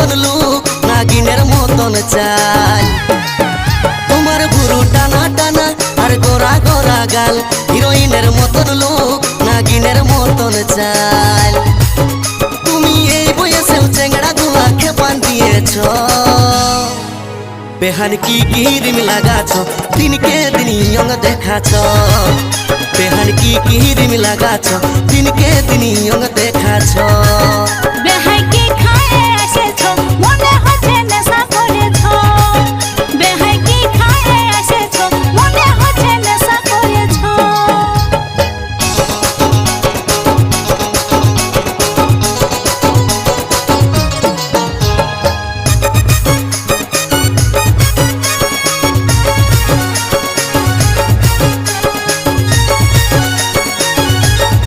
মতন লুক নাগিনের মতন চাল তোমার ভুরু টানা টানা আর গোরা গোরা গাল হিরোইনের মতন লুক নাগিনের মতন চাল তুমি এই বয়সেও চেংড়া গুলা খেপান দিয়েছ বেহান কি কিরিম লাগাছ দিনকে দিন ইয়ং দেখাছ বেহান কি কিরিম লাগাছ দিনকে দিন ইয়ং দেখাছ